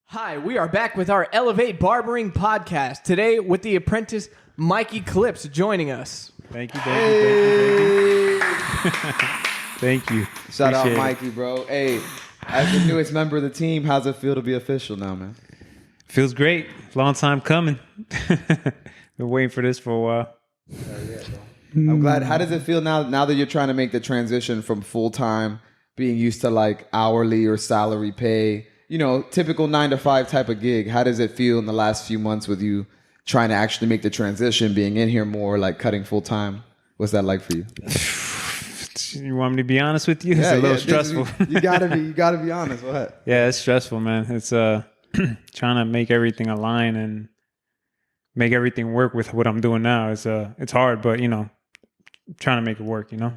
Hi, we are back with our Elevate Barbering podcast. Today with the apprentice Mikey Clips joining us. Thank you. Thank you. Shout Appreciate out Mikey, bro. Hey, as the newest member of the team, how's it feel to be official now, man? Feels great. Long time coming. Been waiting for this for a while. I'm glad. How does it feel now that you're trying to make the transition from full-time, being used to like hourly or salary pay, you know, typical 9-to-5 type of gig? How does it feel in the last few months with you trying to actually make the transition, being in here more, like cutting full-time? What's that like for you? You want me to be honest with you? It's a little stressful. You gotta be honest. What? Yeah, it's stressful, man. It's trying to make everything align and make everything work with what I'm doing now. It's hard, but you know, trying to make it work, you know?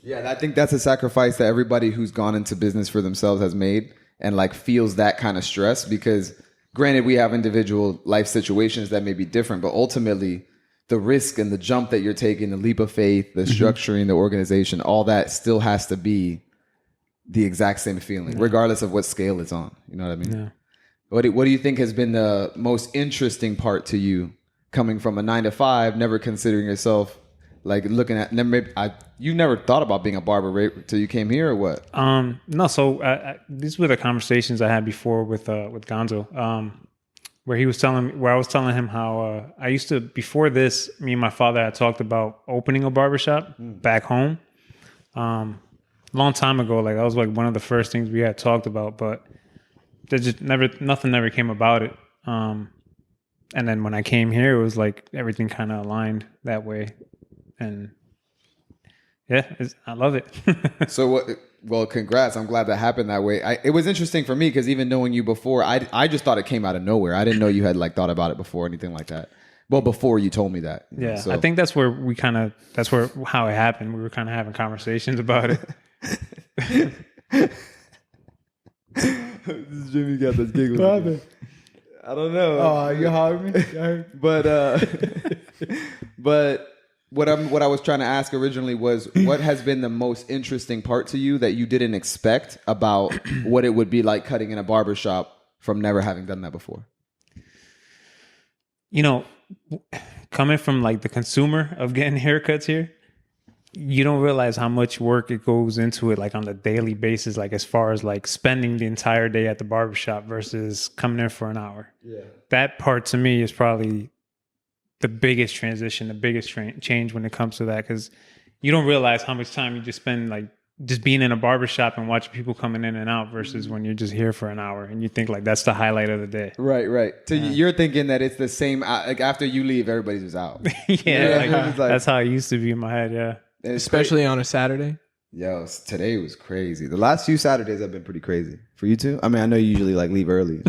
Yeah, I think that's a sacrifice that everybody who's gone into business for themselves has made, and like feels that kind of stress, because granted, we have individual life situations that may be different, but ultimately the risk and the jump that you're taking, the leap of faith, the structuring, the organization, all that still has to be the exact same feeling, regardless of what scale it's on. You know what I mean? Yeah. What do you think has been the most interesting part to you coming from a 9-to-5, never considering yourself like looking at, you never thought about being a barber right till you came here, or what? No. So these were the conversations I had before with Gonzo, where I was telling him how I used to, before this, me and my father had talked about opening a barbershop back home. Long time ago, like that was like one of the first things we had talked about, but there just nothing never came about it. And then when I came here, it was like everything kind of aligned that way. And yeah, I love it. So what? Well, congrats. I'm glad that happened that way. It was interesting for me because even knowing you before, I just thought it came out of nowhere. I didn't know you had like thought about it before or anything like that. Well, before you told me that. Yeah, so. I think that's where how it happened. We were kind of having conversations about it. Jimmy got this giggle. What happened? I don't know. Oh, you heard me? But what I was trying to ask originally was, what has been the most interesting part to you that you didn't expect about what it would be like cutting in a barbershop from never having done that before? You know, coming from like the consumer of getting haircuts here, you don't realize how much work it goes into it, like on the daily basis, like as far as like spending the entire day at the barbershop versus coming in for an hour. Yeah. That part to me is probably the biggest transition, the biggest change when it comes to that, because you don't realize how much time you just spend like just being in a barbershop and watching people coming in and out versus when you're just here for an hour and you think like that's the highlight of the day. Right. So you're thinking that it's the same, like after you leave, everybody's just out. Like, that's how it used to be in my head, yeah. Especially on a Saturday. Yo, today was crazy. The last few Saturdays have been pretty crazy. For you too? I mean, I know you usually like leave early.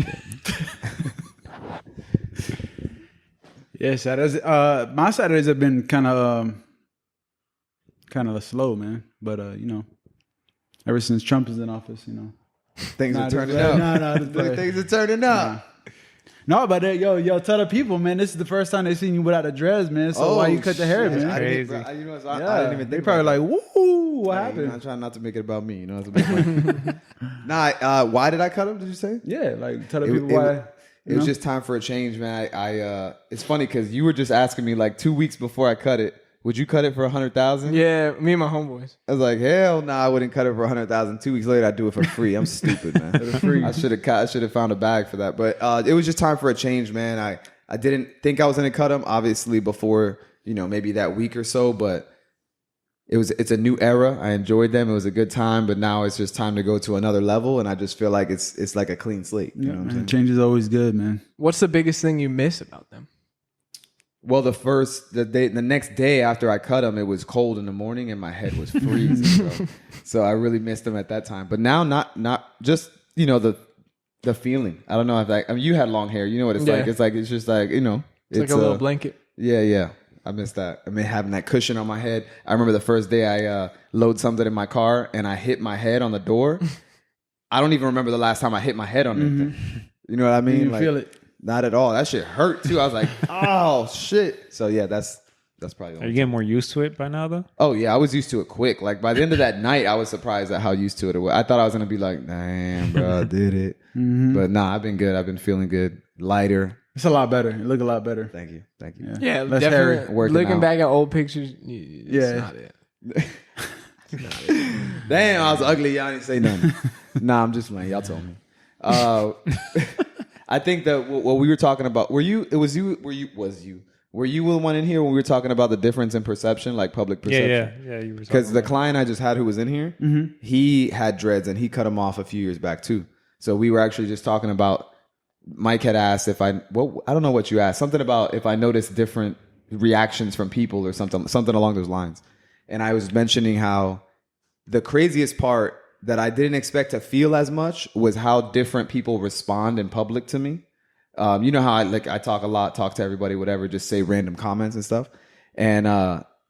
Yeah, Saturdays. My Saturdays have been kind of slow, man. But you know, ever since Trump is in office, you know, things are turning up. Things are turning up. No, but yo, tell the people, man. This is the first time they seen you without a dreads, man. So why you cut the hair, man? Crazy. I didn't even think. They probably like, woo, what happened? You know, I'm trying not to make it about me. You know, it's a big point. Why did I cut him? Did you say? Yeah, like tell the people why. It was just time for a change, man. It's funny because you were just asking me like 2 weeks before I cut it, would you cut it for 100,000? Yeah, me and my homeboys. I was like, hell no, I wouldn't cut it for 100,000. 2 weeks later, I'd do it for free. I'm stupid, man. I should have found a bag for that. But it was just time for a change, man. I didn't think I was going to cut them, obviously, before, you know, maybe that week or so. But it's a new era. I enjoyed them. It was a good time. But now it's just time to go to another level. And I just feel like it's like a clean slate. You know what I'm saying? Change is always good, man. What's the biggest thing you miss about them? Well, the next day after I cut them, it was cold in the morning and my head was freezing. So I really missed them at that time. But now, not just, you know, the feeling. I don't know if I mean, you had long hair. You know what it's like. It's just like, you know. It's like a little blanket. Yeah. I miss that. I mean, having that cushion on my head. I remember the first day I load something in my car and I hit my head on the door. I don't even remember the last time I hit my head on anything. You know what I mean? You feel it. Not at all. That shit hurt too. I was like, oh shit. So yeah, that's That's probably the Are only you getting more used to it by now, though? Oh yeah, I was used to it quick. Like by the end of that night, I was surprised at how used to it was. I thought I was gonna be like, damn, bro, I did it. But nah, I've been good. I've been feeling good, lighter. It's a lot better. It look a lot better. Thank you. Yeah, Less definitely. hairy. Working Looking out. back at old pictures, it's not it. Damn, I was ugly. Y'all didn't say nothing. Nah, I'm just playing. Y'all told me. I think that what we were talking about. Were you the one in here when we were talking about the difference in perception, like public perception? Yeah. You were Because the about client I just had who was in here, he had dreads and he cut them off a few years back too. So we were actually just talking about. Mike had asked if I don't know what you asked, something about if I noticed different reactions from people or something along those lines. And I was mentioning how the craziest part that I didn't expect to feel as much was how different people respond in public to me. You know how I talk a lot, talk to everybody, whatever, just say random comments and stuff. And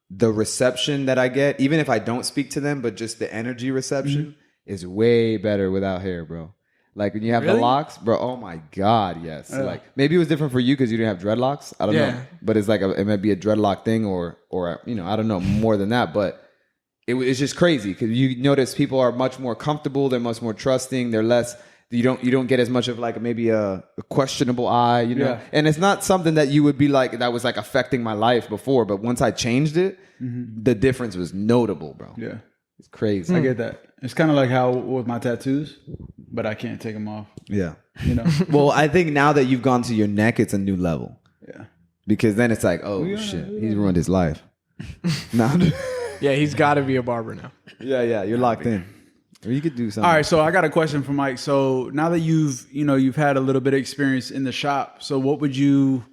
the reception that I get, even if I don't speak to them, but just the energy reception is way better without hair, bro. Like when you have the locks, bro. Oh my God, yes. Like maybe it was different for you because you didn't have dreadlocks. I don't know, but it's like it might be a dreadlock thing, or I don't know more than that. But it's just crazy because you notice people are much more comfortable. They're much more trusting. They're less. You don't get as much of like maybe a questionable eye, you know. Yeah. And it's not something that you would be like that was like affecting my life before. But once I changed it, the difference was notable, bro. Yeah. It's crazy. I get that. It's kind of like how with my tattoos, but I can't take them off. Yeah. You know? Well, I think now that you've gone to your neck, it's a new level. Yeah. Because then it's like, oh, shit, he's ruined his life. Yeah, he's got to be a barber now. Yeah, you're locked in. Or you could do something. All right, so I got a question for Mike. So now that you've had a little bit of experience in the shop, so what would you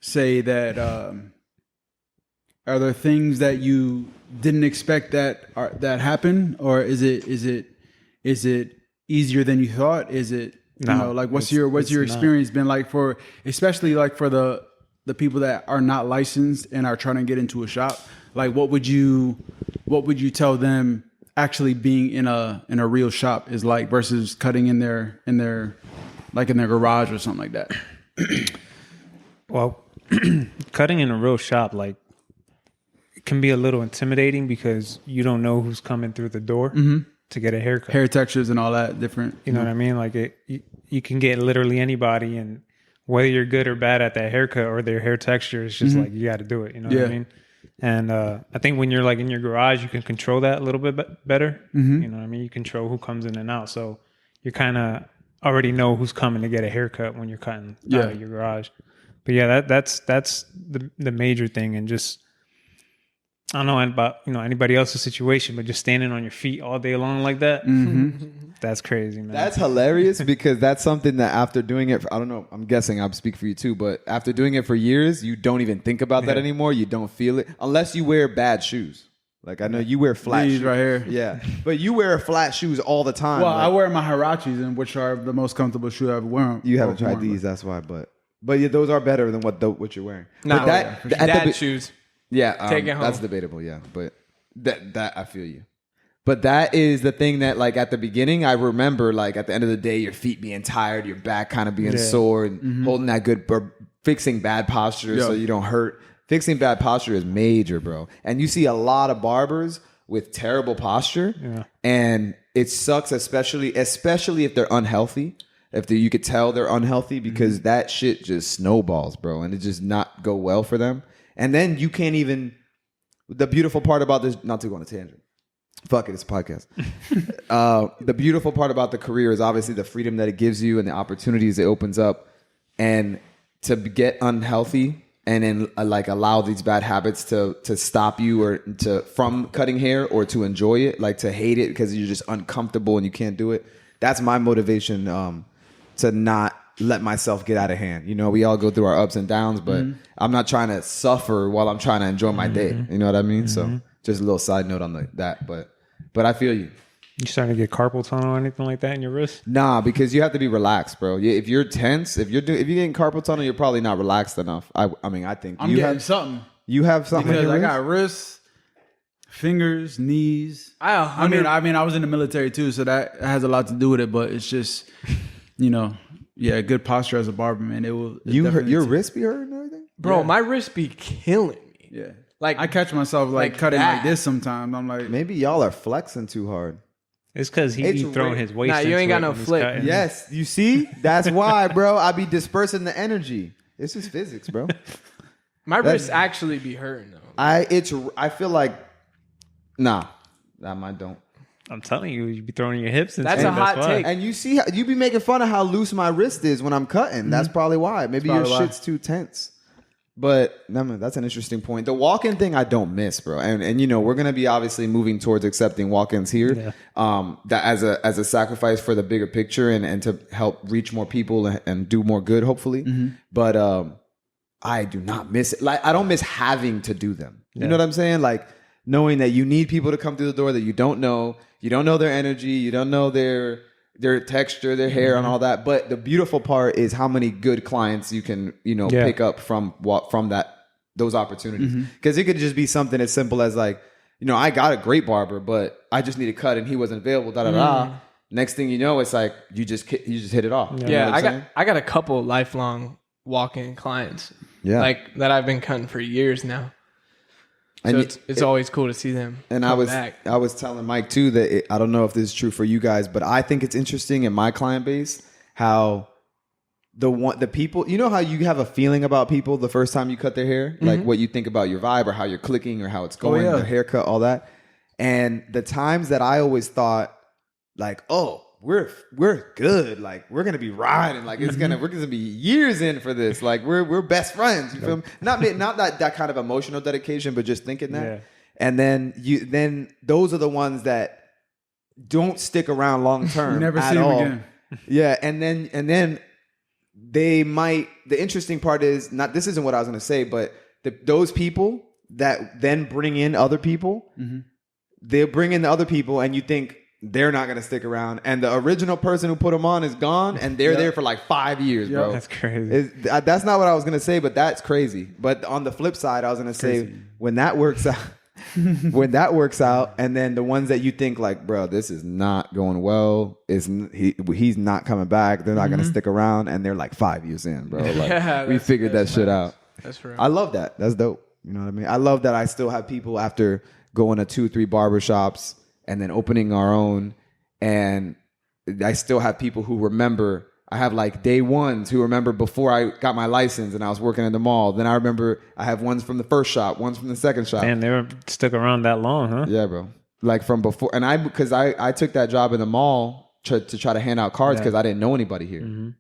say that are there things that you didn't expect that happen, or is it easier than you thought? Is it like what's your experience been like for especially like for the people that are not licensed and are trying to get into a shop? Like what would you tell them actually being in a real shop is like versus cutting in their garage or something like that? Well, cutting in a real shop, like, it can be a little intimidating because you don't know who's coming through the door to get a haircut. Hair textures and all that different. You know what I mean? Like you can get literally anybody, and whether you're good or bad at that haircut or their hair texture, it's just like you got to do it. You know what I mean? And I think when you're like in your garage, you can control that a little bit better. You know what I mean? You control who comes in and out, so you kind of already know who's coming to get a haircut when you're cutting out of your garage. But yeah, that's the major thing, and just. I don't know about anybody else's situation, but just standing on your feet all day long like that, that's crazy, man. That's hilarious because that's something that after doing it, I don't know, I'm guessing I'll speak for you too, but after doing it for years, you don't even think about that anymore. You don't feel it unless you wear bad shoes. Like I know you wear flat shoes right here. Yeah, but you wear flat shoes all the time. Well, like, I wear my Hirachis, and which are the most comfortable shoe I've ever worn. You haven't tried these, that's why. But yeah, those are better than what you're wearing. No, Dad shoes. Yeah, take it home. That's debatable. Yeah, but that I feel you. But that is the thing that, like, at the beginning, I remember, like, at the end of the day, your feet being tired, your back kind of being sore, and holding that good, fixing bad posture so you don't hurt. Fixing bad posture is major, bro. And you see a lot of barbers with terrible posture, and it sucks, especially if they're unhealthy. You could tell they're unhealthy because that shit just snowballs, bro, and it just not go well for them. And then you can't even. The beautiful part about this, not to go on a tangent. Fuck it, it's a podcast. The beautiful part about the career is obviously the freedom that it gives you and the opportunities it opens up. And to get unhealthy and then like allow these bad habits to stop you or from cutting hair or to enjoy it, like to hate it because you're just uncomfortable and you can't do it. That's my motivation to not let myself get out of hand. You know, we all go through our ups and downs, but I'm not trying to suffer while I'm trying to enjoy my day. You know what I mean? So just a little side note on that, but I feel you. You starting to get carpal tunnel or anything like that in your wrist? Nah, because you have to be relaxed, bro. If you're tense, if you're getting carpal tunnel, you're probably not relaxed enough. I mean, I think I'm getting something. You have something because in your I wrist? got wrists, fingers, knees. I mean, I was in the military too, so that has a lot to do with it. But it's just, good posture as a barber, man. It will. Your wrist be hurting and everything? bro, Yeah. my wrist be killing me. Yeah. Like I catch myself like cutting that. like this sometimes. I'm like, Maybe y'all are flexing too hard. It's because he It's be throwing his waist. Nah, you ain't into got it no when he's flick. cutting. Yes, you see? That's why, bro. I be dispersing the energy. It's just physics, bro. My wrists actually be hurting though. I feel like I don't. I'm telling you, you be throwing your hips. And That's shit, a hot why. take. And you see how you be making fun of how loose my wrist is when I'm cutting. That's probably why. Maybe your probably why. shit's too tense. But that's an interesting point. The walk-in thing I don't miss, bro. And you know, we're gonna be obviously moving towards accepting walk-ins here. Yeah. That as a sacrifice for the bigger picture and to help reach more people and do more good, hopefully. But I do not miss it. Like I don't miss having to do them. You know what I'm saying? Like knowing that you need people to come through the door that you don't know their energy, you don't know their texture, their hair, and all that. But the beautiful part is how many good clients you can, pick up from those opportunities. Because it could just be something as simple as like, I got a great barber, but I just need a cut and he wasn't available. Next thing you know, it's like you just hit it off. You know what I'm saying? I got a couple lifelong walk-in clients. Yeah. Like that I've been cutting for years now. So And it's always cool to see them. And come back. I was telling Mike too that I don't know if this is true for you guys, but I think it's interesting in my client base how the people, how you have a feeling about people the first time you cut their hair, like what you think about your vibe or how you're clicking or how it's going, their haircut, all that. And the times that I always thought like, oh, we're good, like we're gonna be riding, like we're gonna be years in for this, like we're best friends. You feel me? Not that kind of emotional dedication, but just thinking that. Yeah. And then those are the ones that don't stick around long term. never at see them all. again. Yeah, and then they might. The interesting part is not. This isn't what I was gonna say, but those people that then bring in other people, they'll bring in the other people, and you think they're not going to stick around. And the original person who put them on is gone, and they're there for like 5 years, bro. That's crazy. That's not what I was going to say, but that's crazy. But on the flip side, I was going to say, when that works out, and then the ones that you think like, bro, this is not going well, he's not coming back, they're not going to stick around, and they're like 5 years in, bro. Like, we figured that shit out. That's real. I love that. That's dope. You know what I mean? I love that I still have people after going to 2-3 barbershops and then opening our own, and I still have people who remember. I have like day ones who remember before I got my license and I was working in the mall. Then I remember I have ones from the first shop, ones from the second shop. Man, they were stuck around that long, huh? Yeah, bro. Like from before, and because I took that job in the mall to try to hand out cards because I didn't know anybody here. And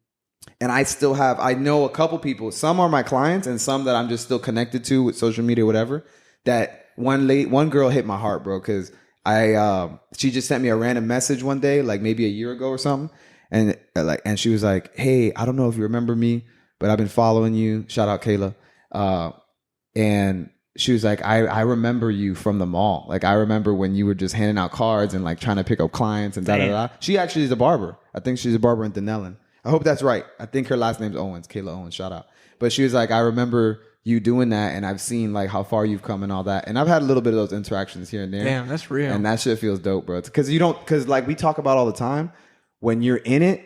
I know a couple people. Some are my clients and some that I'm just still connected to with social media, whatever. That one girl hit my heart, bro, because she just sent me a random message one day, like maybe a year ago or something. And she was like, hey, I don't know if you remember me, but I've been following you. Shout out Kayla. And she was like, I remember you from the mall. Like, I remember when you were just handing out cards and like trying to pick up clients and da-da-da. She actually is a barber. I think she's a barber in Denellen. I hope that's right. I think her last name's Owens, Kayla Owens, shout out. But she was like, I remember you doing that, and I've seen like how far you've come and all that. And I've had a little bit of those interactions here and there. Damn, that's real. And that shit feels dope, bro. Because like we talk about all the time, when you're in it,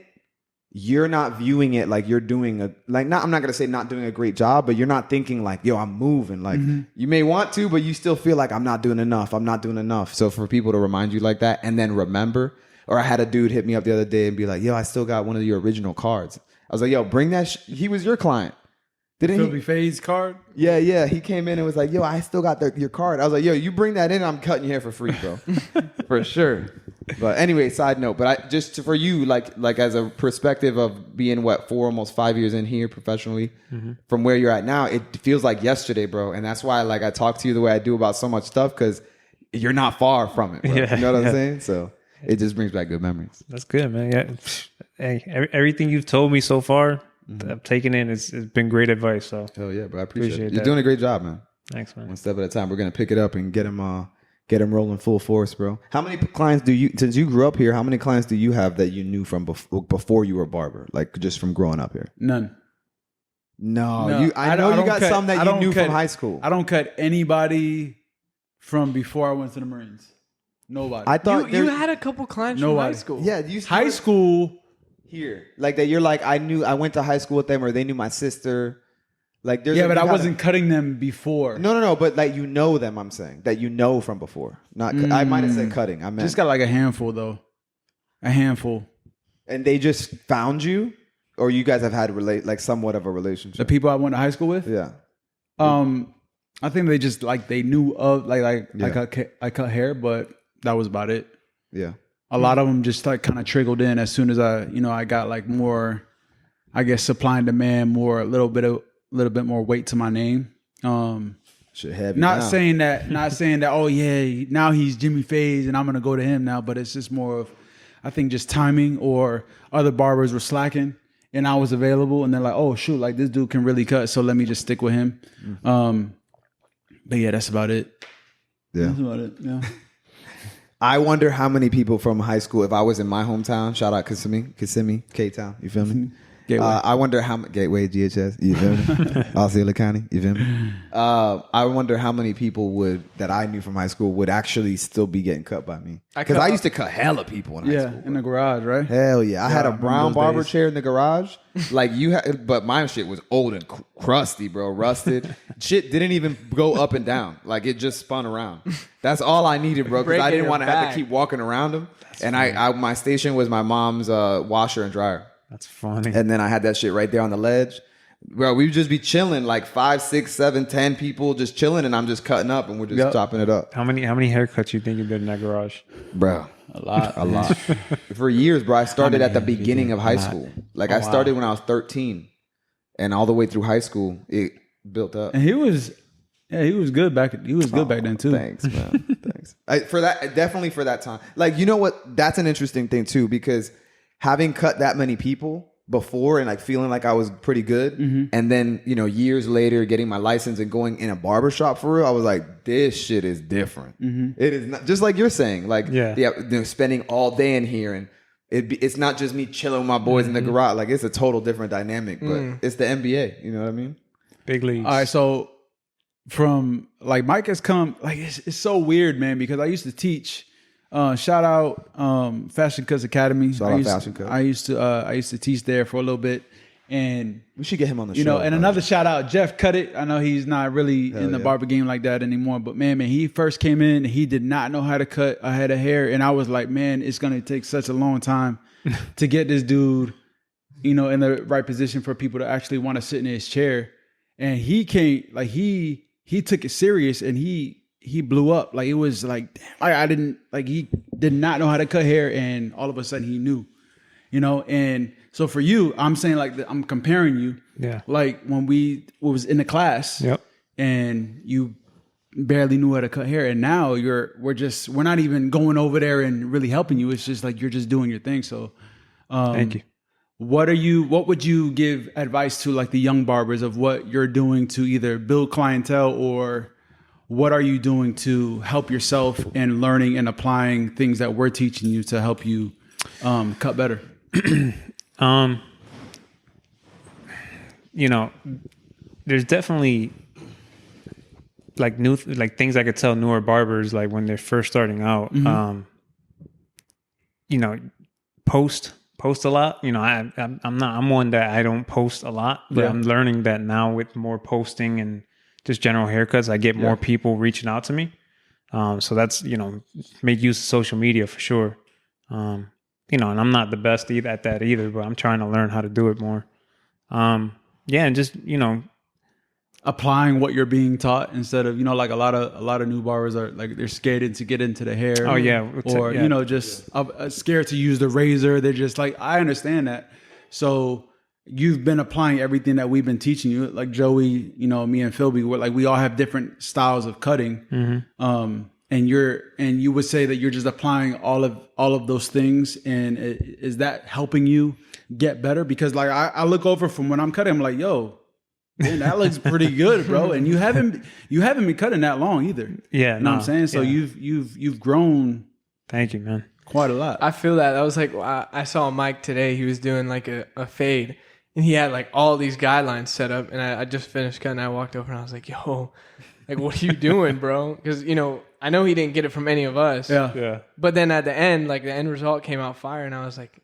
you're not viewing it like you're doing I'm not going to say not doing a great job, but you're not thinking like, yo, I'm moving. Like you may want to, but you still feel like I'm not doing enough. So for people to remind you like that and then remember, or I had a dude hit me up the other day and be like, yo, I still got one of your original cards. I was like, yo, bring that. He was your client. Didn't Philby Faye's card? Yeah. He came in and was like, yo, I still got your card. I was like, yo, you bring that in, I'm cutting your hair for free, bro. For sure. But anyway, side note. But for you, like as a perspective of being almost 5 years in here professionally, from where you're at now, it feels like yesterday, bro. And that's why I talk to you the way I do about so much stuff, because you're not far from it, bro. You know what I'm saying? So it just brings back good memories. That's good, man. Yeah. Hey, everything you've told me so far, I've taken in. It's been great advice. So hell yeah, bro. I appreciate it. You're that. doing a great job, man. Thanks, man. One step at a time. We're gonna pick it up and get him rolling full force, bro. How many clients since you grew up here, how many clients do you have that you knew from before you were a barber, like just from growing up here? None. No. I know you got some that you knew from high school. I don't cut anybody from before I went to the Marines. Nobody. I thought you had a couple clients from high school. Yeah, high school here, like that. You're like, I went to high school with them, or they knew my sister. Like there's but I wasn't cutting them before. No. But like you know them. I'm saying that you know from before. Not I might have said cutting. I meant just got like a handful though. A handful. And they just found you, or you guys have had like somewhat of a relationship. The people I went to high school with. Yeah. I think they just like they knew of I cut hair, but that was about it. Yeah. A lot of them just like kind of trickled in as soon as I got like more, I guess, supply and demand, more a little bit more weight to my name. Shit heavy. Not saying that. Oh yeah, now he's Jimmy Faze and I'm gonna go to him now. But it's just more of, I think, just timing, or other barbers were slacking and I was available, and they're like, oh shoot, like this dude can really cut, so let me just stick with him. But yeah, that's about it. Yeah. That's about it. Yeah. I wonder how many people from high school, if I was in my hometown, shout out Kissimmee, K-Town, you feel me? Gateway. I wonder how Gateway, GHS, you feel me? Osceola County, you feel me? I wonder how many people that I knew from high school would actually still be getting cut by me. Because I used to cut hella people in high school. In the garage, right? Hell yeah. I had a brown barber days. chair in the garage. Like but my shit was old and crusty, bro, rusted. Shit didn't even go up and down. Like it just spun around. That's all I needed, bro, because I didn't want to have to keep walking around them. And I my station was my mom's washer and dryer. That's funny. And then I had that shit right there on the ledge. Bro, we would just be chilling, like 5, 6, 7, 10 people just chilling, and I'm just cutting up and we're just chopping it up. How many haircuts you think you did in that garage? Bro. A lot. For years, bro. I started at the beginning of high school. Like I started when I was 13, and all the way through high school, it built up. And he was good back. He was good back then too. Thanks, man. Thanks. Definitely for that time. Like, you know what? That's an interesting thing too, because having cut that many people before and like feeling like I was pretty good, and then years later getting my license and going in a barbershop for real, I was like, this shit is different. It is not just like you're saying, like spending all day in here, and it's not just me chilling with my boys in the garage. Like it's a total different dynamic, but it's the NBA. You know what I mean? Big leagues. All right, so from like Mike has come, like it's so weird, man, because I used to teach. Shout out Fashion Cuts Academy. I used to teach there for a little bit, and we should get him on the show. And another shout out, Jeff Cut It. I know he's not really in the barber game like that anymore, but man, he first came in, he did not know how to cut a head of hair, and I was like, man, it's gonna take such a long time to get this dude, in the right position for people to actually want to sit in his chair. And he came, like he took it serious, and he blew up. Like it was like, damn, he did not know how to cut hair, and all of a sudden he knew, and so for you, I'm saying like I'm comparing you. Yeah. Like when we was in the class, and you barely knew how to cut hair, and now we're not even going over there and really helping you. It's just like you're just doing your thing. So thank you. What would you give advice to like the young barbers of what you're doing to either build clientele, or what are you doing to help yourself and learning and applying things that we're teaching you to help you cut better? There's definitely like things I could tell newer barbers, like when they're first starting out. Post a lot. I'm one that I don't post a lot, but I'm learning that now with more posting and just general haircuts, I get more people reaching out to me. So that's, make use of social media for sure. And I'm not the best at that either, but I'm trying to learn how to do it more. And just, applying what you're being taught instead of, like a lot of new barbers are like, they're scared to get into the hair. Oh yeah. Or, just scared to use the razor. They're just like, I understand that. So you've been applying everything that we've been teaching you, like Joey, me and Philby, we all have different styles of cutting. And you would say that you're just applying all of those things. And is that helping you get better? Because like, I look over from when I'm cutting, I'm like, yo, man, that looks pretty good, bro. And you haven't been cutting that long either. Yeah. You know what I'm saying? So you've grown. Thank you, man. Quite a lot. I feel that. I was like, I saw Mike today. He was doing like a fade. And he had like all these guidelines set up, and I just finished cutting. I walked over and I was like, yo, like, what are you doing, bro? Because, I know he didn't get it from any of us. Yeah. But then at the end, like the end result came out fire, and I was like,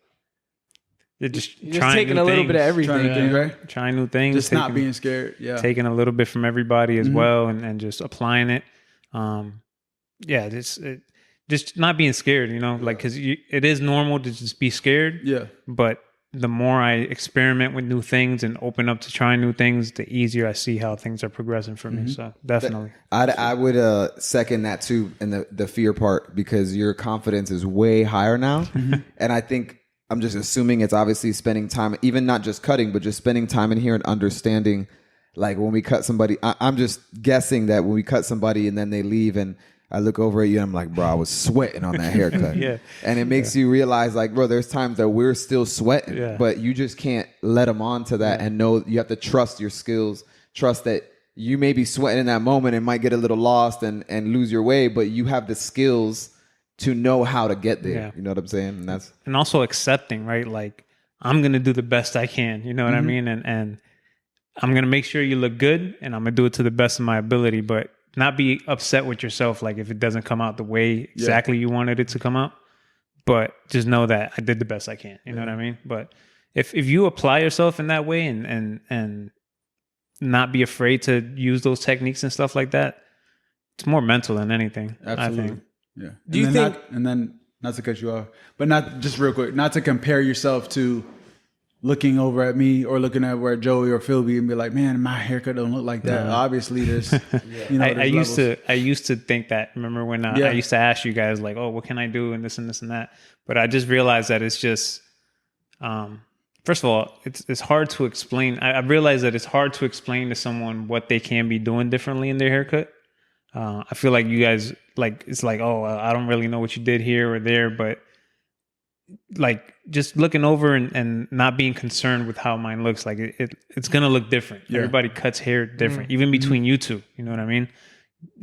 They're just You're trying taking new a little things. bit of everything. Trying to think, right? Trying new things. Just not being scared. Yeah. Taking a little bit from everybody as well, and just applying it. Just not being scared, like, because it is normal to just be scared. Yeah. But the more I experiment with new things and open up to trying new things, the easier I see how things are progressing for me. So definitely. I would second that too, in the fear part, because your confidence is way higher now. And I think I'm just assuming it's obviously spending time, even not just cutting, but just spending time in here and understanding, like when we cut somebody, I'm just guessing that when we cut somebody and then they leave and I look over at you and I'm like, bro, I was sweating on that haircut. Yeah. And it makes you realize, like, bro, there's times that we're still sweating, but you just can't let them on to that and know you have to trust your skills, trust that you may be sweating in that moment and might get a little lost and lose your way, but you have the skills to know how to get there. Yeah. You know what I'm saying? And also accepting, right? Like, I'm going to do the best I can. You know what I mean? And I'm going to make sure you look good and I'm going to do it to the best of my ability, but not be upset with yourself, like if it doesn't come out the way exactly you wanted it to come out. But just know that I did the best I can. You know what I mean? But if you apply yourself in that way and not be afraid to use those techniques and stuff like that, it's more mental than anything. Absolutely. I think. Yeah. Do you think? And then not to cut you off, but not just real quick, not to compare yourself to looking over at me or looking over at Joey or Philby and be like, man, my haircut don't look like that. Obviously, there's, I used to think that. Remember when I used to ask you guys like, oh, what can I do and this and this and that. But I just realized that it's just, first of all, it's hard to explain. I realized that it's hard to explain to someone what they can be doing differently in their haircut. I feel like you guys it's like, oh, I don't really know what you did here or there, but like just looking over and not being concerned with how mine looks, like it's gonna look different. Everybody cuts hair different, even between you two. You know what I mean?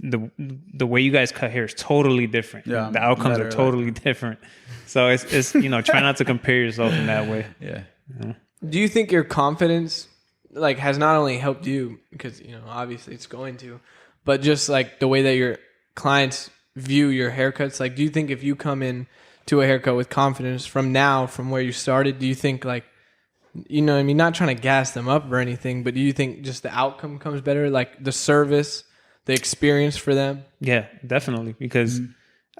The way you guys cut hair is totally different. The outcomes are totally different. So it's try not to compare yourself in that way. Yeah. Do you think your confidence like has not only helped you, because obviously it's going to, but just like the way that your clients view your haircuts? Like, do you think if you come in to a haircut with confidence from where you started, do you think like, not trying to gas them up or anything, but do you think just the outcome comes better, like the service, the experience for them? Yeah, definitely. Because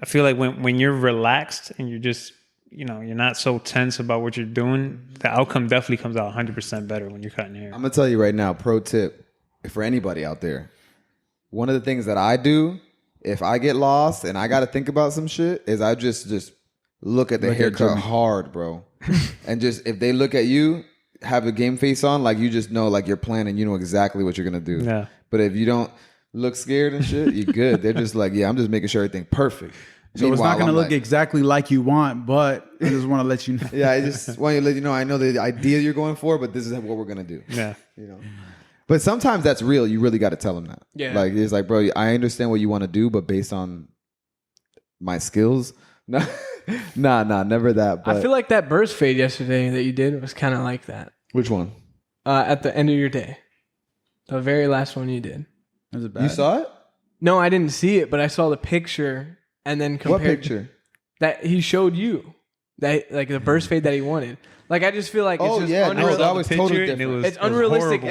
I feel like when you're relaxed and you're just, you're not so tense about what you're doing, the outcome definitely comes out 100% better when you're cutting hair. I'm going to tell you right now, pro tip for anybody out there. One of the things that I do, if I get lost and I got to think about some shit, is I just look at the haircut hard, bro. And just, if they look at you, have a game face on, like you just know, like you're planning, you know exactly what you're going to do. Yeah. But if you don't look scared and shit, you're good. They're just like, yeah, I'm just making sure everything perfect. So it's not going to look exactly like you want, but I just want to let you know. Yeah, I just want to let you know, I know the idea you're going for, but this is what we're going to do. Yeah. But sometimes that's real. You really got to tell them that. Yeah. Like, it's like, bro, I understand what you want to do, but based on my skills, nah, never that. But I feel like that burst fade yesterday that you did was kind of like that. Which one? At the end of your day. The very last one you did. Was it bad? You saw it? No, I didn't see it, but I saw the picture and then compared. What picture? That he showed you. That, like, the burst fade that he wanted. Like, I just feel like it's just unrealistic. That was totally different. It's unrealistic.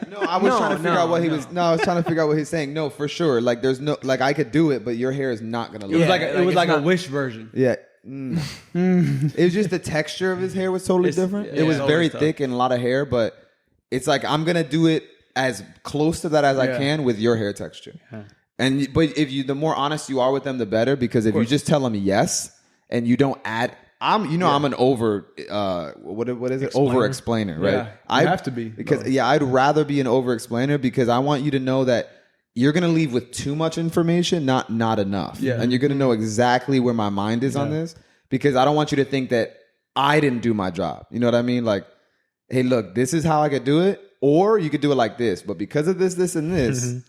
No, I was trying to figure out what he was. No, I was trying to figure out what he's saying. No, for sure. Like, there's no, like, I could do it, but your hair is not gonna look. It was like a wish version. Yeah. It was just the texture of his hair was totally different. It was very thick and a lot of hair, but it's like I'm gonna do it as close to that as I can with your hair texture. Yeah. But if the more honest you are with them, the better. Because if you just tell them yes and you don't add. I'm an over what is it? Over explainer, right? Yeah, I have to be because I'd rather be an over explainer because I want you to know that you're gonna leave with too much information, not enough. Yeah. And you're gonna know exactly where my mind is on this because I don't want you to think that I didn't do my job. You know what I mean? Like, hey, look, this is how I could do it, or you could do it like this, but because of this, and this.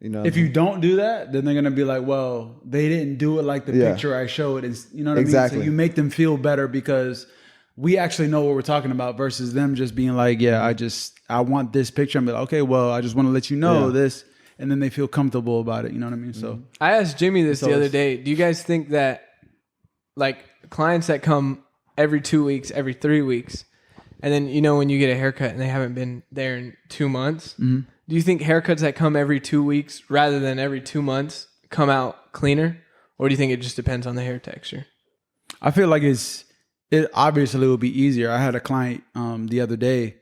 If you don't do that, then they're going to be like, well, they didn't do it like the picture I showed. And you know what I mean? So you make them feel better because we actually know what we're talking about versus them just being like, I want this picture. I'm like, okay, well, I just want to let you know this. And then they feel comfortable about it. You know what I mean? So I asked Jimmy this the other day. Do you guys think that like clients that come every 2 weeks, every 3 weeks, And then, you know, when you get a haircut and they haven't been there in 2 months, do you think haircuts that come every 2 weeks rather than every 2 months come out cleaner? Or do you think it just depends on the hair texture? I feel like it obviously will be easier. I had a client the other day.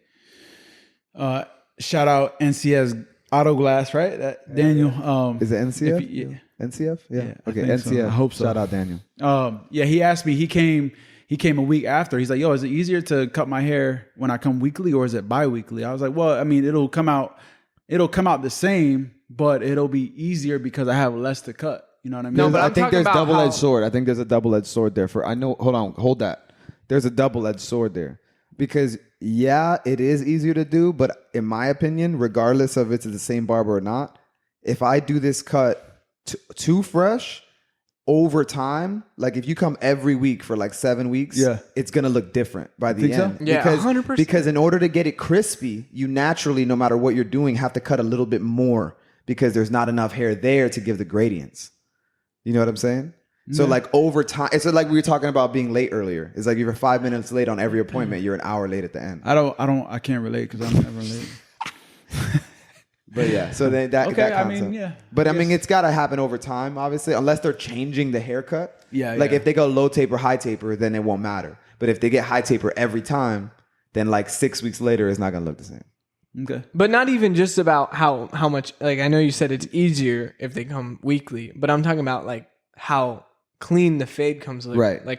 Shout out NCS Auto Glass, right? Daniel. Is it NCF? NCF? Yeah. Okay, NCF. So. I hope so. Shout out Daniel. Yeah, he asked me, he came a week after. He's like, yo, is it easier to cut my hair when I come weekly or is it bi-weekly? I was like, well, I mean, it'll come out the same, but it'll be easier because I have less to cut. You know what I mean? No, but I think there's double-edged how... sword. I think there's a double-edged sword there hold that. There's a double-edged sword there. Because yeah, it is easier to do, but in my opinion, regardless of if it's the same barber or not, if I do this cut too fresh over time, like if you come every week for like 7 weeks, it's gonna look different by the end. So? Yeah, because, 100%. Because in order to get it crispy, you naturally, no matter what you're doing, have to cut a little bit more because there's not enough hair there to give the gradients. You know what I'm saying? So like over time, it's like we were talking about being late earlier. It's like if you're 5 minutes late on every appointment, you're an hour late at the end. I can't relate because I'm never late. But yeah, so then that okay, that I mean, yeah. But I mean, it's got to happen over time, obviously, unless they're changing the haircut. Yeah, like if they go low taper, high taper, then it won't matter. But if they get high taper every time, then like 6 weeks later, it's not gonna look the same. Okay. But not even just about how much, like I know you said it's easier if they come weekly, but I'm talking about like how clean the fade comes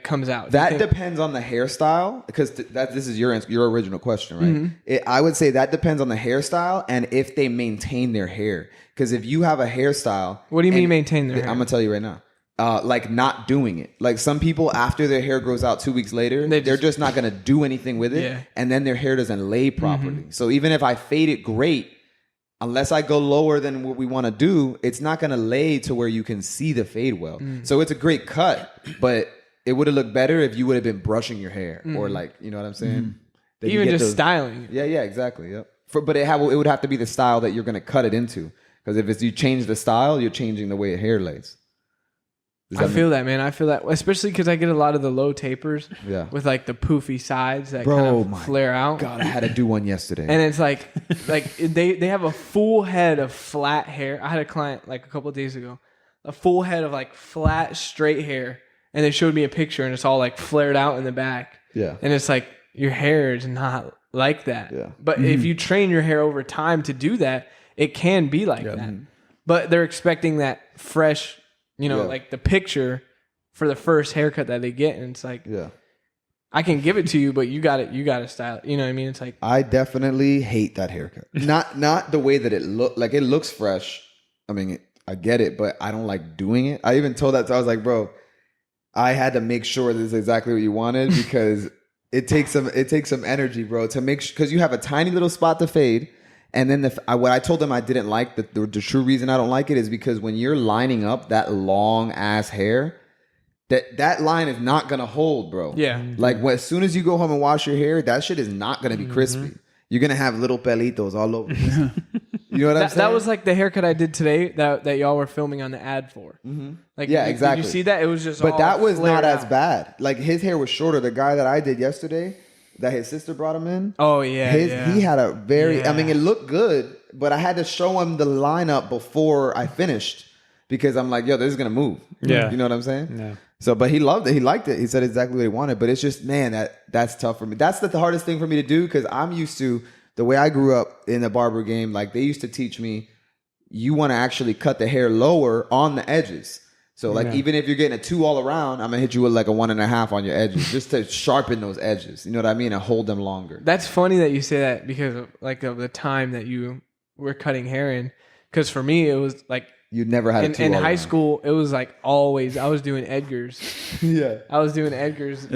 comes out. That depends on the hairstyle because this is your original question, right? I would say that depends on the hairstyle and if they maintain their hair. Because if you have a hairstyle, what do you mean maintain their hair? I'm gonna tell you right now. Like not doing it. Like some people after their hair grows out 2 weeks later, they're just not gonna do anything with it, and then their hair doesn't lay properly. So even if I fade it great, unless I go lower than what we want to do, it's not gonna lay to where you can see the fade well. So it's a great cut, but it would have looked better if you would have been brushing your hair or like, you know what I'm saying? Even just styling. Yeah, exactly. Yep. But it would have to be the style that you're gonna cut it into. Because if you change the style, you're changing the way hair lays. I feel that, man. I feel that, especially because I get a lot of the low tapers with like the poofy sides that kind of flare out. God, I had to do one yesterday. And it's like they have a full head of flat hair. I had a client like a couple of days ago, a full head of like flat, straight hair. And they showed me a picture and it's all like flared out in the back. Yeah. And it's like, your hair is not like that. Yeah. But if you train your hair over time to do that, it can be like that. But they're expecting that fresh, like the picture for the first haircut that they get, and it's like, I can give it to you, but you got to style it. You know what I mean? It's like, I definitely hate that haircut. Not the way that it it looks fresh. I mean, I get it, but I don't like doing it. I even told that I was like, bro, I had to make sure this is exactly what you wanted because it takes some energy, bro, to make sure, because you have a tiny little spot to fade. And then what I told them I didn't like, the true reason I don't like it is because when you're lining up that long ass hair, that line is not going to hold, bro. Yeah. Like as soon as you go home and wash your hair, that shit is not going to be crispy. You're going to have little pelitos all over. You know what I'm saying? That was like the haircut I did today that y'all were filming on the ad for. Like, exactly. Did you see that? It was just But that was not as out. bad. Like his hair was shorter. The guy that I did yesterday, that his sister brought him in. Oh yeah, He had a very. I mean, it looked good, but I had to show him the lineup before I finished because I'm like, yo, this is gonna move. Yeah, you know what I'm saying? Yeah. So, but he loved it. He liked it. He said exactly what he wanted. But it's just, man, that's tough for me. That's the hardest thing for me to do because I'm used to the way I grew up in the barber game. Like they used to teach me, you want to actually cut the hair lower on the edges. So like even if you're getting a 2 all around, I'm gonna hit you with like a 1.5 on your edges just to sharpen those edges. You know what I mean? And hold them longer. That's funny that you say that because of the time that you were cutting hair in. Because for me, it was like you never had a 2 in all high around. School. It was like always I was doing Edgar's. I was doing Edgar's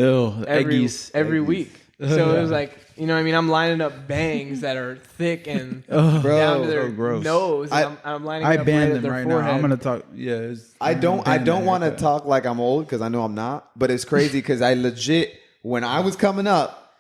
every week. So it was like, you know what I mean? I'm lining up bangs that are thick and down to their nose. And I'm lining up ban them their right forehead. now. I'm going to talk. Yeah. I don't want to talk like I'm old because I know I'm not. But it's crazy because I legit, when I was coming up,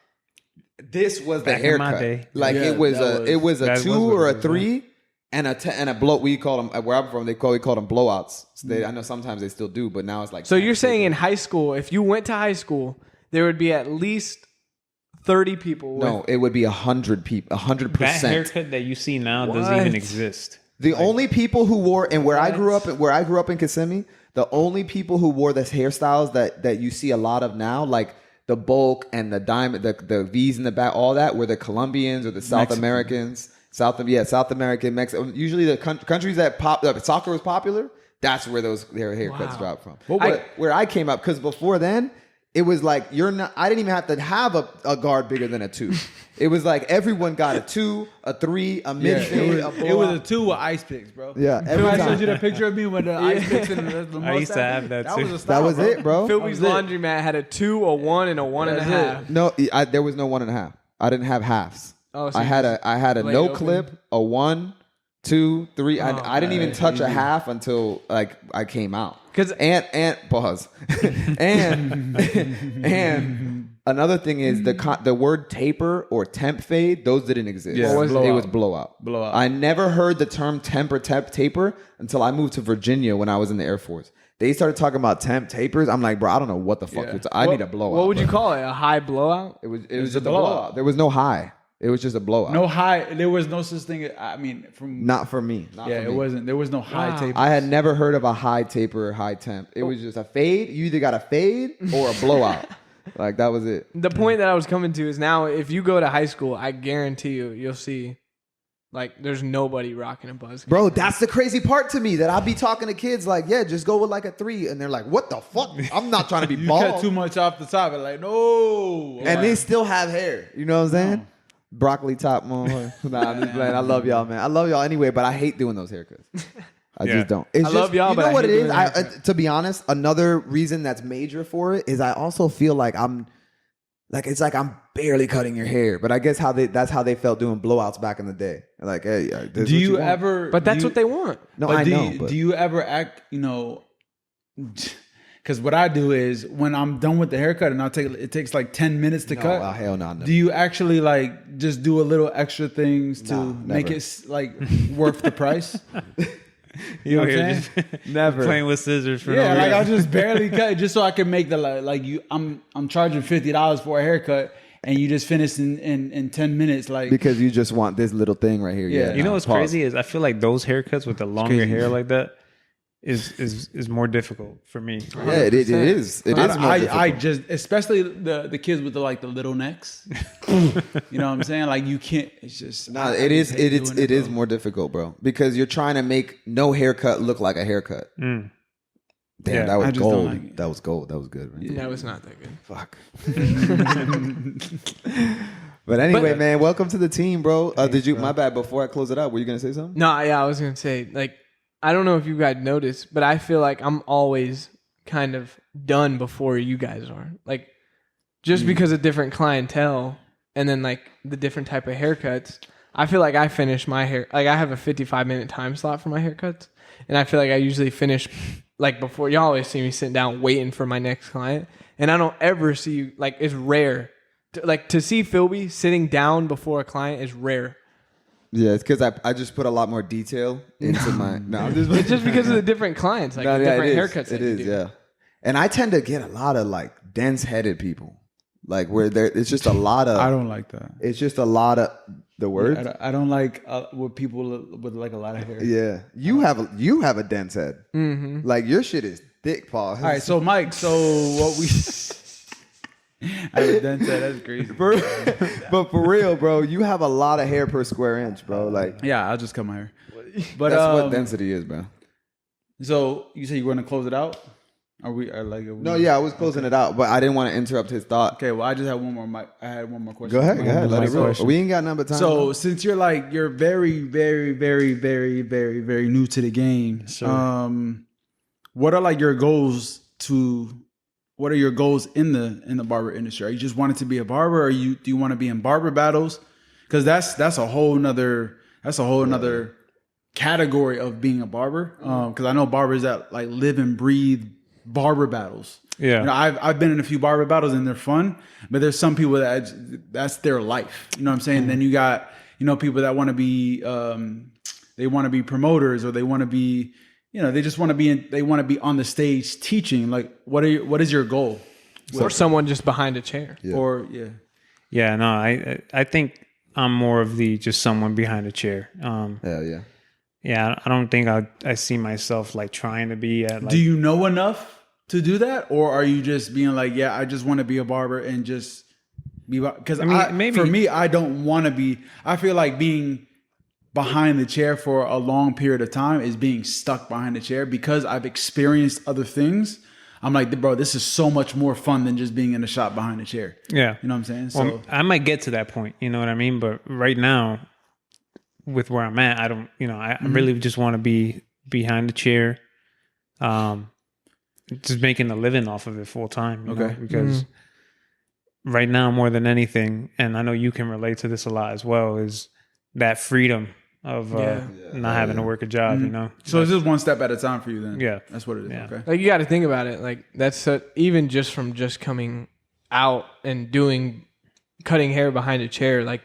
this was the haircut. Like it was a 2 or a 3 and a blow. We call them, where I'm from, we call them blowouts. So I know sometimes they still do, but now it's like. So you're saying in high school, if you went to high school, there would be at least 30 people. No, it would be 100 people, 100%. That haircut that you see now doesn't even exist. The only people who wore, and where I grew up in Kissimmee, the only people who wore this hairstyles that you see a lot of now, like the bulk and the diamond, the V's in the back, all that, were the Colombians or the South Americans, South American, Mexico. Usually the countries that soccer was popular, that's where their haircuts dropped from. Where I came up, because before then, it was like I didn't even have to have a guard bigger than a 2. It was like everyone got a 2, a 3, a mid fade, a blowout. It was a 2 with ice picks, bro. Yeah, every I time. showed you that picture of me with the ice picks and the mustache. I used to have that too. That was it, bro. Philby's laundromat had a 2, a 1, and a 1.5. No, there was no 1.5. I didn't have halves. Oh, so I had a no clip, a 1, 2, 3. I didn't even touch a half until like I came out. Because pause. and another thing is the word taper or temp fade. Those didn't exist. Yeah, it was blowout. Blowout. I never heard the term temp or taper until I moved to Virginia when I was in the Air Force. They started talking about temp tapers. I'm like, bro, I don't know what the fuck. Yeah. I need a blowout. What would you call it? A high blowout? It was just a blowout. There was no high. It was just a blowout. No high. There was no such thing. Not for me. It wasn't. There was no high taper. I had never heard of a high taper or high temp. It was just a fade. You either got a fade or a blowout. Like that was it. The point that I was coming to is now, if you go to high school, I guarantee you'll see, like, there's nobody rocking a buzz. Bro, that's the crazy part to me, that I'll be talking to kids like, yeah, just go with like a 3. And they're like, what the fuck? I'm not trying to be You bald. cut too much off the top. And like, no. And they still have hair. You know what I'm saying? Broccoli top, man. Nah, I'm just playing. I love y'all, man. I love y'all anyway, but I hate doing those haircuts. I just don't. It's love y'all, you but know I what hate it doing is? haircuts. To be honest, another reason that's major for it is I also feel like it's like I'm barely cutting your hair. But I guess that's how they felt doing blowouts back in the day. Like, hey, this Do what you want. ever? But that's what they want. No, But I know. Do you ever act? Because what I do is when I'm done with the haircut and it takes like 10 minutes to cut. Oh, hell no. Do you actually like just do a little extra things to make never. it like worth the price? You know what I'm saying? Never. Playing with scissors for Yeah, no like reason. I'll just barely cut it just so I can make I'm charging $50 for a haircut and you just finished in 10 minutes. Like, Because you just want this little thing right here. Yeah. You know what's Pause. crazy is I feel like those haircuts with the longer crazy. hair like that is more difficult for me. Yeah, it is. It is more I difficult. just, especially the kids with the little necks. You know what I'm saying? Like you can't. It's just Nah, I it is. just hate It doing is bro. more difficult, bro, because you're trying to make no haircut look like a haircut. Damn, Yeah, that was I just don't gold. like it. That was gold. That was good, man. No, it's not that good. Fuck. But anyway, man, welcome to the team, bro. Did you? My bad. Before I close it out, were you gonna say something? No, yeah, I was going to say, like, I don't know if you guys noticed, but I feel like I'm always kind of done before you guys are. Like, just because of different clientele and then, like, the different type of haircuts, I feel like I finish my hair. Like, I have a 55-minute time slot for my haircuts. And I feel like I usually finish, like, before. Y'all always see me sitting down waiting for my next client. And I don't ever see you, like, it's rare. To see Philby sitting down before a client is rare. Yeah, it's because I just put a lot more detail into my. No, I'm just, It's just because of the different clients, like No, the yeah, different it is. haircuts that It you is, do. yeah. And I tend to get a lot of like dense-headed people, like where it's just a lot of. I don't like that. It's just a lot of the word. I don't like with people with like a lot of hair. Yeah, you have a dense head. Mm-hmm. Like your shit is thick, Paul. All right, so Mike, what we? I was done said that's crazy. But for real, bro, you have a lot of hair per square inch, bro. Like Yeah, I'll just cut my hair. But that's what density is, bro. So you said you were gonna close it out? Are we? No, yeah, I was closing it out, but I didn't want to interrupt his thought. Okay, well, I just had one more. I had one more question. Go ahead, let it roll. question. We ain't got none but time. So since you're very, very, very, very, very, very new to the game, what are like your goals what are your goals in the barber industry? Are you just wanting to be a barber, or do you want to be in barber battles? Because that's a whole nother category of being a barber. Because I know barbers that like live and breathe barber battles. Yeah, you know, I've been in a few barber battles and they're fun, but there's some people that's their life. You know what I'm saying? Then you got people that want to be they want to be promoters, or they want to be. They just want to be they want to be on the stage teaching. Like, what is your goal? Or someone just behind a chair. Yeah. Or Yeah, no, I think I'm more of the just someone behind a chair. Yeah. Yeah, I don't think I see myself like trying to be at. Like, do you know enough to do that, or are you just being like, yeah, I just want to be a barber and just be? Because maybe for me, I don't want to be. I feel like being behind the chair for a long period of time is being stuck behind the chair because I've experienced other things. I'm like, bro, this is so much more fun than just being in the shop behind the chair. Yeah. You know what I'm saying? So I might get to that point, you know what I mean? But right now, with where I'm at, I don't, I really just want to be behind the chair, just making a living off of it full time, you know, because right now, more than anything, and I know you can relate to this a lot as well, is that freedom of not having to work a job, you know? So it's just one step at a time for you then? Yeah. That's what it is. Yeah. Okay. Like, you got to think about it. Like, that's even just from just coming out and cutting hair behind a chair, like,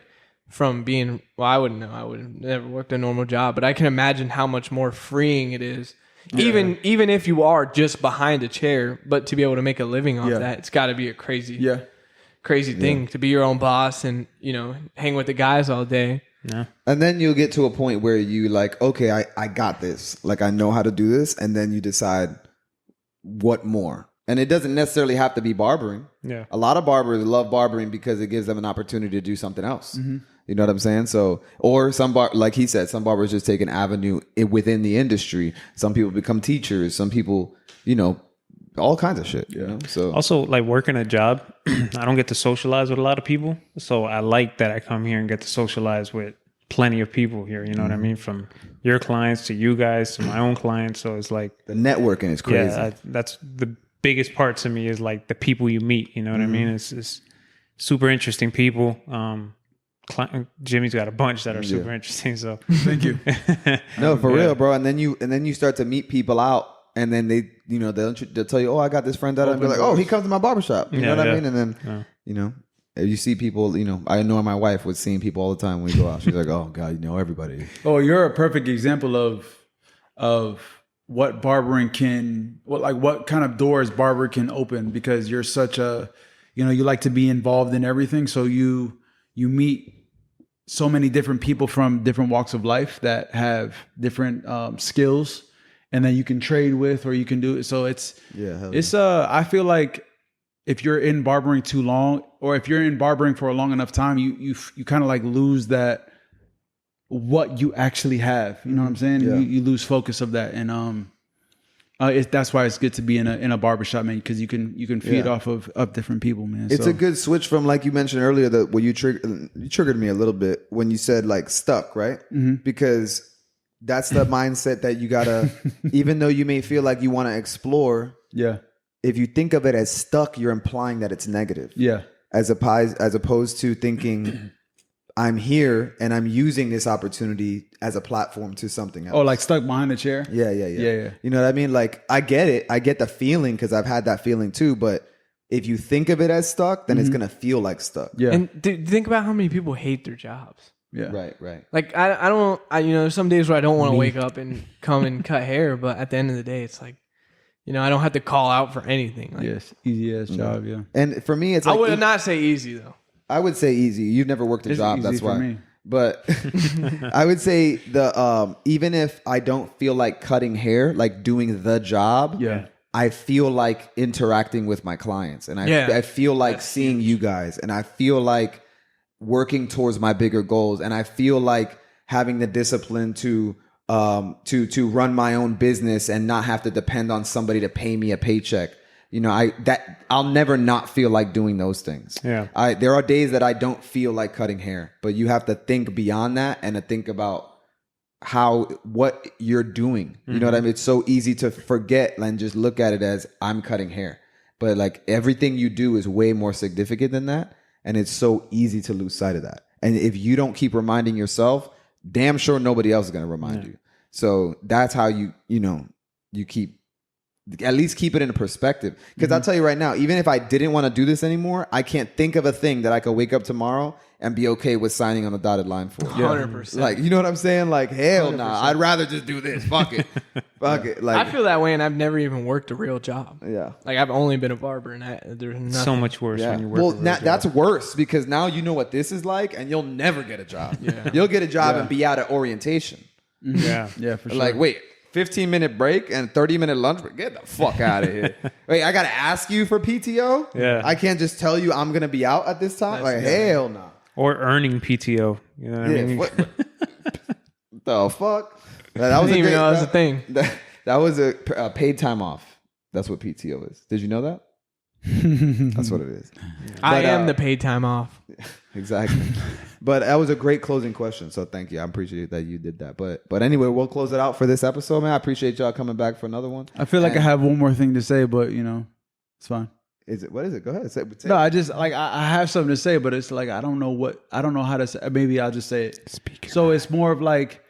from being, well, I wouldn't know. I would have never worked a normal job, but I can imagine how much more freeing it is. Yeah. Even if you are just behind a chair, but to be able to make a living off that, it's got to be a crazy thing to be your own boss and, hang with the guys all day. Yeah. And then you'll get to a point where you like, okay, I got this. Like, I know how to do this. And then you decide what more. And it doesn't necessarily have to be barbering. Yeah. A lot of barbers love barbering because it gives them an opportunity to do something else. Mm-hmm. You know what I'm saying? So, or like he said, some barbers just take an avenue within the industry. Some people become teachers. Some people, all kinds of shit. You know? So also, like, working a job, I don't get to socialize with a lot of people. So I like that I come here and get to socialize with plenty of people here. You know what I mean? From your clients to you guys to my own clients. So it's like the networking is crazy. Yeah, that's the biggest part to me is like the people you meet. You know what I mean? It's super interesting people. Jimmy's got a bunch that are super interesting. So thank you. No, for real, bro. And then you start to meet people out, and then they, they'll tell you, oh, I got this friend that, and be like, oh, he comes to my barbershop. You know what I mean? And then, you see people, I know my wife was seeing people all the time when we go out. She's like, oh God, everybody. Oh, you're a perfect example of what barbering what kind of doors barber can open, because you're such a, you like to be involved in everything. So you meet so many different people from different walks of life that have different skills, and then you can trade with, or you can do it. So I feel like if you're in barbering too long, or if you're in barbering for a long enough time, you kind of like lose that, what you actually have. You know what I'm saying? Yeah. You lose focus of that. And that's why it's good to be in a barbershop, man, because you can feed off of different people, man. It's a good switch from, like you mentioned earlier, that what you triggered me a little bit when you said like stuck, right? Mm-hmm. Because that's the mindset that you gotta, even though you may feel like you want to explore, if you think of it as stuck, you're implying that it's negative. Yeah. As opposed to thinking, I'm here and I'm using this opportunity as a platform to something else. Oh, like stuck behind the chair? Yeah. You know what I mean? Like, I get it. I get the feeling, because I've had that feeling too. But if you think of it as stuck, then it's going to feel like stuck. Yeah. And think about how many people hate their jobs. Yeah. Right. Like, I don't, there's some days where I don't want to wake up and come and cut hair. But at the end of the day, it's like, I don't have to call out for anything. Like, yes. Easy ass job. Yeah. And for me, it's like, I would not say easy though. I would say easy. You've never worked a job, that's why. Me. But I would say even if I don't feel like cutting hair, like doing the job, I feel like interacting with my clients, and I feel like seeing you guys, and I feel like working towards my bigger goals, and I feel like having the discipline to run my own business and not have to depend on somebody to pay me a paycheck. I'll never not feel like doing those things. Yeah. There are days that I don't feel like cutting hair, but you have to think beyond that and to think about what you're doing. You know what I mean? It's so easy to forget and just look at it as I'm cutting hair, but like everything you do is way more significant than that. And it's so easy to lose sight of that. And if you don't keep reminding yourself, damn sure nobody else is going to remind you. So that's how you keep at least keep it in perspective. Because I'll tell you right now, even if I didn't want to do this anymore, I can't think of a thing that I could wake up tomorrow and be okay with signing on the dotted line for. 100%. Like, you know what I'm saying? Like, hell nah, I'd rather just do this. Fuck it. Fuck it. Like, I feel that way, and I've never even worked a real job. Yeah. Like, I've only been a barber, and there's nothing. So much worse when you work. Well, a real job. that's worse because now you know what this is like, and you'll never get a job. Yeah. You'll get a job and be out at orientation. Yeah. Yeah, for sure. Like, wait, 15-minute break and 30-minute lunch break? Get the fuck out of here. Wait, I got to ask you for PTO? Yeah. I can't just tell you I'm going to be out at this time? Like, hell no. Or earning PTO. You know what I mean? What the fuck? That I was didn't even know that was a thing. That was a paid time off. That's what PTO is. Did you know that? That's what it is. I But, am the paid time off. Exactly. But that was a great closing question. So thank you. I appreciate that you did that. But anyway, we'll close it out for this episode, man. I appreciate y'all coming back for another one. I feel like I have one more thing to say, but it's fine. What is it? Go ahead. Say No, I just like I have something to say, but it's like I don't know how to say. Maybe I'll just say it. Speak. So it's more of like,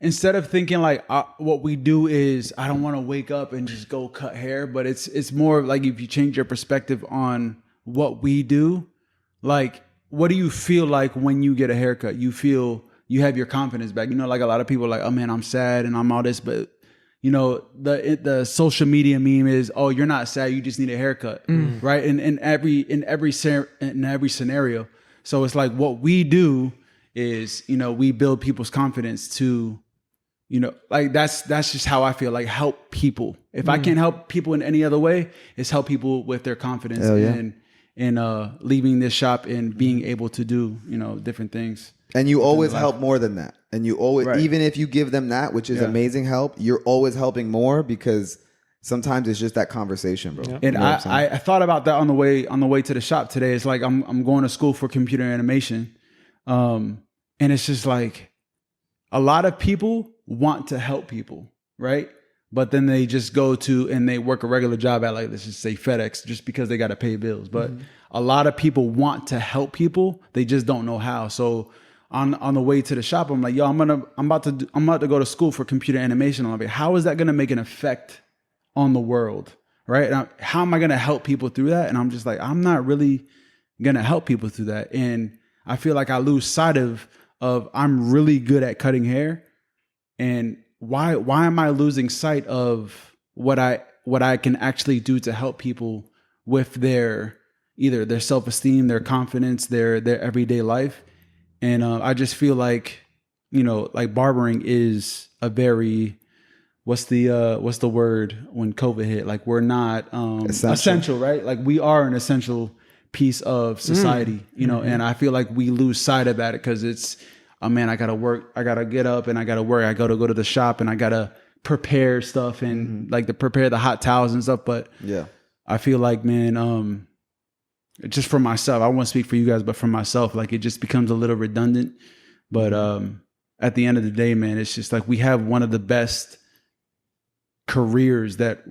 instead of thinking like what we do is I don't want to wake up and just go cut hair, but it's more like if you change your perspective on what we do, like what do you feel like when you get a haircut? You feel you have your confidence back. Like a lot of people are like, oh man, I'm sad and I'm all this, but the social media meme is, oh, you're not sad, you just need a haircut, right? In every scenario. So it's like what we do is, we build people's confidence to, like that's just how I feel, like help people. If I can't help people in any other way, it's help people with their confidence and leaving this shop and being able to do, different things. And you always help more than that. And you always, Right. even if you give them that, which is amazing help, you're always helping more because sometimes it's just that conversation, bro. Yeah. You And know what I'm saying? I thought about that on the way to the shop today. It's like I'm going to school for computer animation, and it's just like a lot of people want to help people, right? But then they just go to and they work a regular job at, like, let's just say FedEx, just because they got to pay bills. But a lot of people want to help people, they just don't know how. So on the way to the shop, I'm like, yo, I'm about to go to school for computer animation. I'm like, how is that going to make an effect on the world, right? And how am I going to help people through that? And I'm just like, I'm not really going to help people through that. And I feel like I lose sight of I'm really good at cutting hair. And why am I losing sight of what I can actually do to help people with their either their self-esteem, their confidence, their everyday life? And I just feel like, like barbering is a very, what's the word when COVID hit? Like we're not essential, right? Like we are an essential piece of society, and I feel like we lose sight of that because it's, oh man, I gotta work, I gotta get up and I gotta work, I gotta go to the shop and I gotta prepare stuff and like to prepare the hot towels and stuff. But Yeah. I feel like, man, just for myself, I won't speak for you guys, but for myself, like it just becomes a little redundant. But at the end of the day, man, it's just like we have one of the best careers that,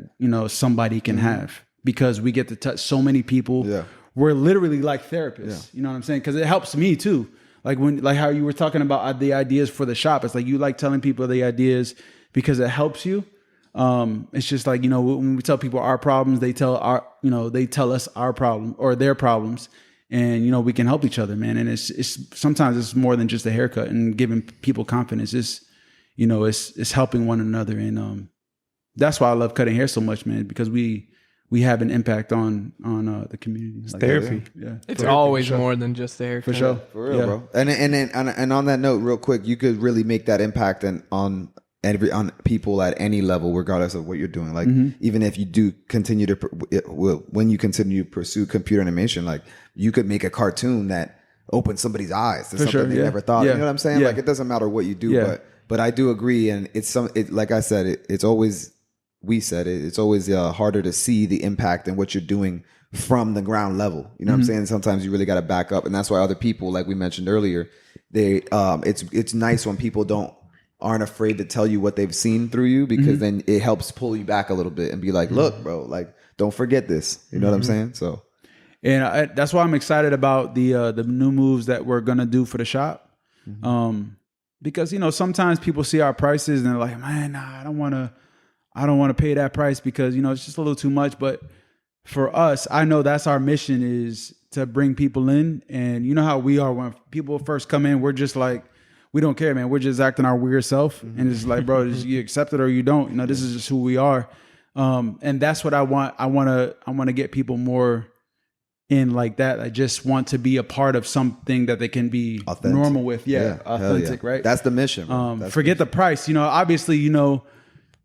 somebody can have because we get to touch so many people. Yeah. We're literally like therapists. You know what I'm saying? Because it helps me too. Like like how you were talking about the ideas for the shop. It's like you like telling people the ideas because it helps you. It's just like, when we tell people our problems, they tell us our problem or their problems, and, we can help each other, man. And it's sometimes it's more than just a haircut and giving people confidence. It's helping one another. And, that's why I love cutting hair so much, man, because we have an impact on the community. It's like therapy. Yeah. It's Therapy, always for sure. more than just the haircut. For sure. For real, bro. And on that note, real quick, you could really make that impact on people at any level, regardless of what you're doing. Like even if you do continue to, when you continue to pursue computer animation, like you could make a cartoon that opens somebody's eyes to something they never thought. You know what I'm saying? Like it doesn't matter what you do, but I do agree. And like I said, it's always harder to see the impact and what you're doing from the ground level. You know what I'm saying? Sometimes you really got to back up. And that's why other people, like we mentioned earlier, it's nice when people aren't afraid to tell you what they've seen through you, because then it helps pull you back a little bit and be like, look, bro, like don't forget this. You know what I'm saying? So, and that's why I'm excited about the new moves that we're gonna do for the shop. Because sometimes people see our prices and they're like, man, nah, I don't want I don't want to pay that price because, it's just a little too much. But for us, I know that's our mission, is to bring people in. And you know how we are when people first come in, we're just like, we don't care, man. We're just acting our weird self. And it's like, bro, you accept it or you don't. This is just who we are. And that's what I want. I want to get people more in like that. I just want to be a part of something that they can be authentic. Normal with. Yeah. Authentic, right? That's the mission. Forget the price. Obviously,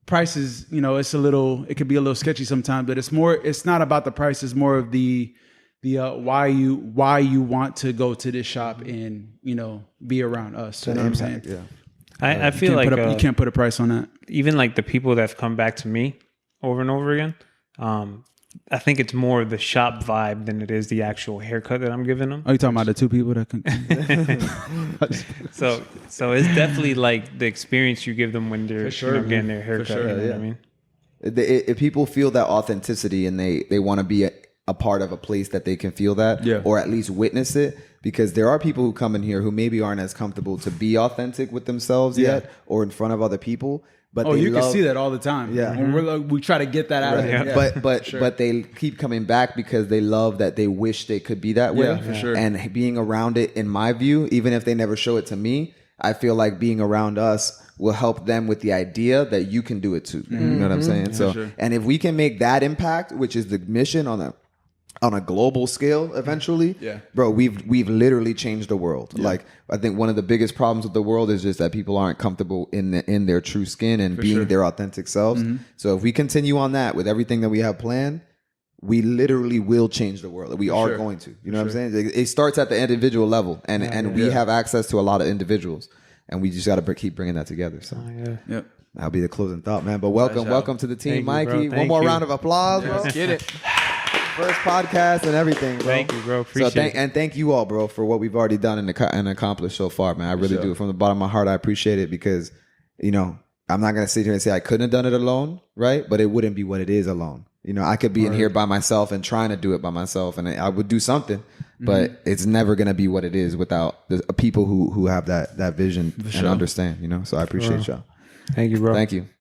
price is, it could be a little sketchy sometimes, but it's not about the price. It's more of the why you want to go to this shop and, be around us. You know what I'm saying? Yeah. I feel like you can't put a price on that. Even like the people that have come back to me over and over again, I think it's more the shop vibe than it is the actual haircut that I'm giving them. Are you talking about the two people that can? So it's definitely like the experience you give them when they're getting their haircut. Sure, you know what I mean? If people feel that authenticity and they want to be a part of a place that they can feel that, or at least witness it, because there are people who come in here who maybe aren't as comfortable to be authentic with themselves yet or in front of other people. But you can see that all the time. Yeah, when we try to get that out of them. Yeah. But they keep coming back because they love that. They wish they could be that way. Yeah, for sure. And being around it, in my view, even if they never show it to me, I feel like being around us will help them with the idea that you can do it too. You know what I'm saying? So, and if we can make that impact, which is the mission on a global scale eventually, bro, we've literally changed the world. Like, I think one of the biggest problems with the world is just that people aren't comfortable in their true skin and being their authentic selves. So if we continue on that with everything that we have planned, we literally will change the world. We are going to. You know what I'm saying? It starts at the individual level, and we have access to a lot of individuals, and we just got to keep bringing that together. So that'll be the closing thought, man. But welcome to the team, Mikey. One more round of applause, bro. Let's get it. First podcast and everything, bro. Thank you, bro. Appreciate it. And thank you all, bro, for what we've already done and accomplished so far, man. I really do. From the bottom of my heart, I appreciate it because, I'm not going to sit here and say I couldn't have done it alone, right? But it wouldn't be what it is alone. I could be in here by myself and trying to do it by myself, and I would do something, but it's never going to be what it is without the people who have that vision and understand, So I appreciate y'all. Thank you, bro. Thank you.